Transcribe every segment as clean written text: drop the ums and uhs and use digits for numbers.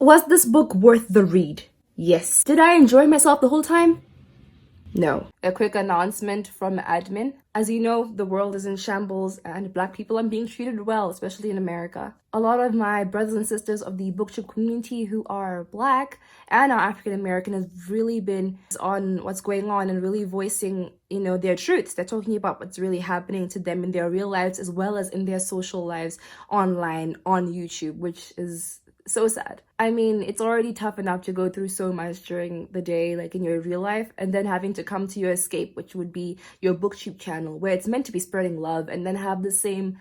Was this book worth the read? Yes. Did I enjoy myself the whole time? No. A quick announcement from admin. As you know, the world is in shambles and Black people are being treated well, especially in America. A lot of my brothers and sisters of the booktube community who are Black and are African American have really been on what's going on and really voicing, their truths. They're talking about what's really happening to them in their real lives as well as in their social lives online on YouTube, which is so sad. I mean, it's already tough enough to go through so much during the day, like in your real life, and then having to come to your escape, which would be your booktube channel, where it's meant to be spreading love, and then have the same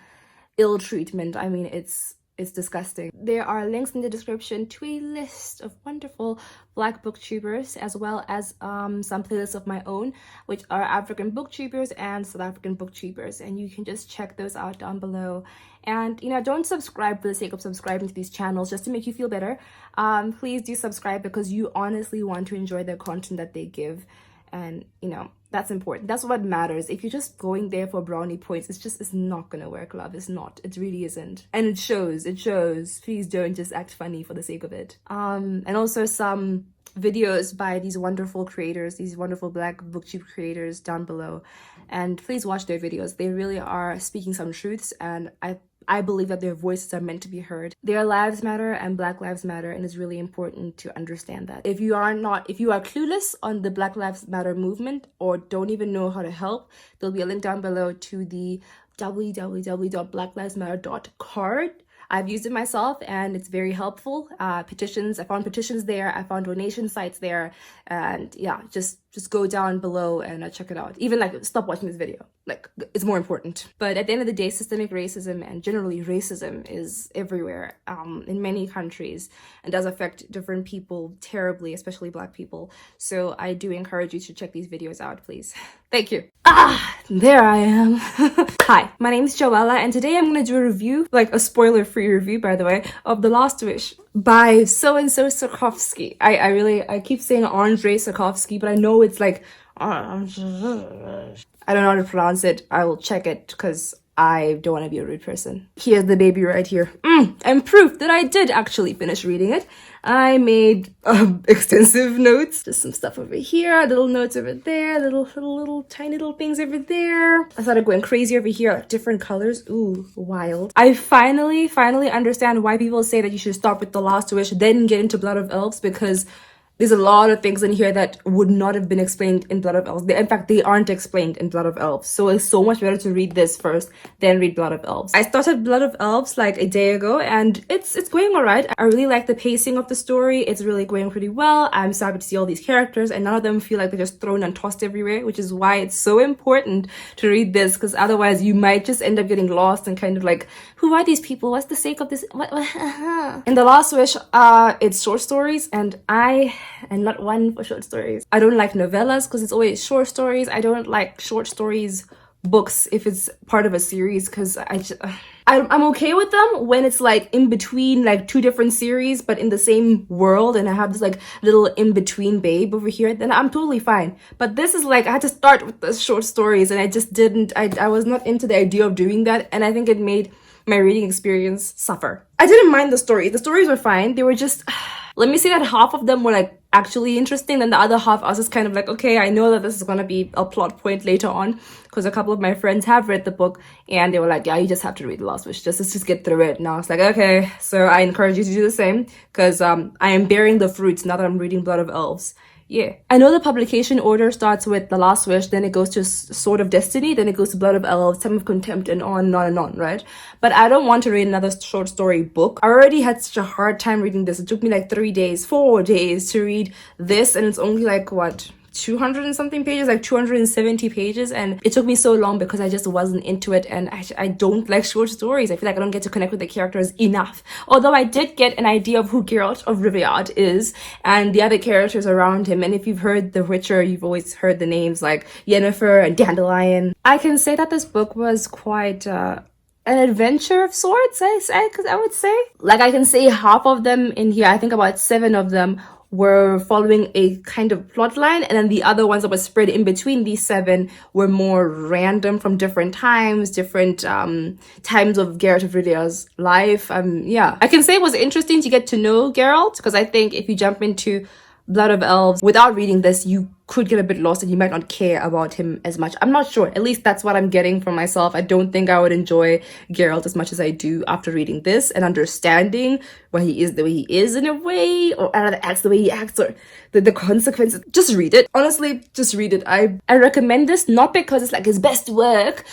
ill treatment. I mean, it's disgusting. There are links in the description to a list of wonderful Black booktubers, as well as some playlists of my own, which are African booktubers and South African booktubers, and you can just check those out down below. And don't subscribe for the sake of subscribing to these channels just to make you feel better. Please do subscribe because you honestly want to enjoy the content that they give, and that's important. That's what matters. If you're just going there for brownie points, it's not gonna work, love. It's not. It really isn't. And it shows. Please don't just act funny for the sake of it. And also some videos by these wonderful creators, these wonderful Black booktube creators down below. And please watch their videos. They really are speaking some truths, and I believe that their voices are meant to be heard. Their lives matter and Black lives matter, and it's really important to understand that. If you are clueless on the Black Lives Matter movement or don't even know how to help, there'll be a link down below to the www.blacklivesmatter.card. I've used it myself and it's very helpful. Petitions, I found petitions there, I found donation sites there, and yeah, just go down below and check it out. Even stop watching this video, it's more important. But at the end of the day, systemic racism and generally racism is everywhere in many countries and does affect different people terribly, especially Black people. So I do encourage you to check these videos out, please. Thank you. There I am. Hi, my name is Joella, and today I'm gonna do a review, a spoiler-free review, by the way, of The Last Wish by so-and-so Sarkovsky. I keep saying Andrei Sarkovsky, but I know it's I don't know how to pronounce it. I will check it because I don't want to be a rude person. Here's the baby right here. And proof that I did actually finish reading it. I made extensive notes. Just some stuff over here, little notes over there, little tiny little things over there. I started going crazy over here, different colors. Ooh, wild. I finally understand why people say that you should start with The Last Wish, then get into Blood of Elves, because there's a lot of things in here that would not have been explained in Blood of Elves. In fact, they aren't explained in Blood of Elves. So it's so much better to read this first, then read Blood of Elves. I started Blood of Elves a day ago, and it's going alright. I really like the pacing of the story. It's really going pretty well. I'm so happy to see all these characters, and none of them feel like they're just thrown and tossed everywhere, which is why it's so important to read this, because otherwise you might just end up getting lost and kind of who are these people? What's the sake of this? What? In The Last Wish, it's short stories, and I'm not one for short stories. I don't like novellas because it's always short stories. I don't like short stories books if it's part of a series, because I'm okay with them when it's in between two different series but in the same world, and I have this little in-between babe over here, then I'm totally fine. But this is I had to start with the short stories, and I just didn't. I was not into the idea of doing that, and I think it made my reading experience suffer. I didn't mind the story. The stories were fine. They were just let me say that half of them were actually interesting, then the other half I was just kind of okay, I know that this is gonna be a plot point later on, because a couple of my friends have read the book and they were yeah, you just have to read The Last Wish, let's just get through it. And I was okay, so I encourage you to do the same, because I am bearing the fruits now that I'm reading Blood of Elves. Yeah, I know the publication order starts with The Last Wish, then it goes to Sword of Destiny, then it goes to Blood of Elves, Time of Contempt, and on, right? But I don't want to read another short story book. I already had such a hard time reading this. It took me 4 days to read this, and it's only what, 200 and something pages, 270 pages, and it took me so long because I just wasn't into it, and I don't like short stories. I feel I don't get to connect with the characters enough. Although I did get an idea of who Geralt of Rivia is and the other characters around him, and if you've heard The Witcher, you've always heard the names Yennefer and Dandelion. I can say that this book was quite an adventure of sorts, I would say. I can say half of them in here, I think about 7 of them, were following a kind of plot line, and then the other ones that were spread in between these 7 were more random from different times, different times of Geralt of Rivia's life. Yeah, I can say it was interesting to get to know Geralt, because I think if you jump into Blood of Elves without reading this, you could get a bit lost and you might not care about him as much. I'm not sure. At least that's what I'm getting from myself. I don't think I would enjoy Geralt as much as I do after reading this and understanding why he is the way he is in a way, or rather acts the way he acts, or the consequences. Just read it. Honestly, just read it. I recommend this not because it's like his best work.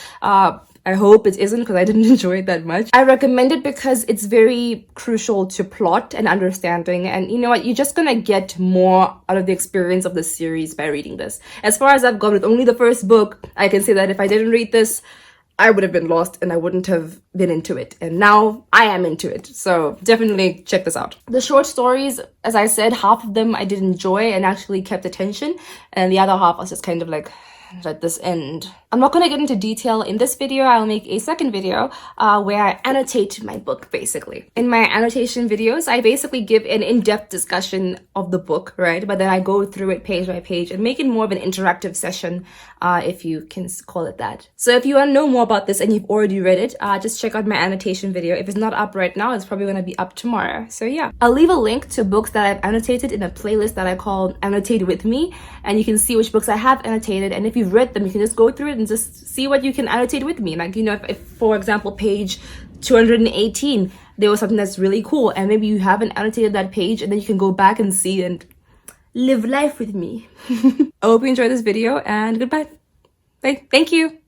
I hope it isn't, because I didn't enjoy it that much. I recommend it because it's very crucial to plot and understanding. And you know what? You're just gonna get more out of the experience of the series by reading this. As far as I've gone with only the first book, I can say that if I didn't read this, I would have been lost and I wouldn't have been into it. And now I am into it. So definitely check this out. The short stories, as I said, half of them I did enjoy and actually kept attention. And the other half was just kind of like, let this end. I'm not going to get into detail in this video. I'll make a second video where I annotate my book, basically. In my annotation videos, I basically give an in-depth discussion of the book, right? But then I go through it page by page and make it more of an interactive session, if you can call it that. So if you want to know more about this and you've already read it, just check out my annotation video. If it's not up right now, it's probably going to be up tomorrow. So yeah, I'll leave a link to books that I've annotated in a playlist that I call Annotate With Me, and you can see which books I have annotated. And if you've read them, you can just go through it and just see what you can annotate with me. Like, you know, if for example, page 218, there was something that's really cool, and maybe you haven't annotated that page, and then you can go back and see and live life with me. I hope you enjoyed this video, and goodbye. Bye. Thank you.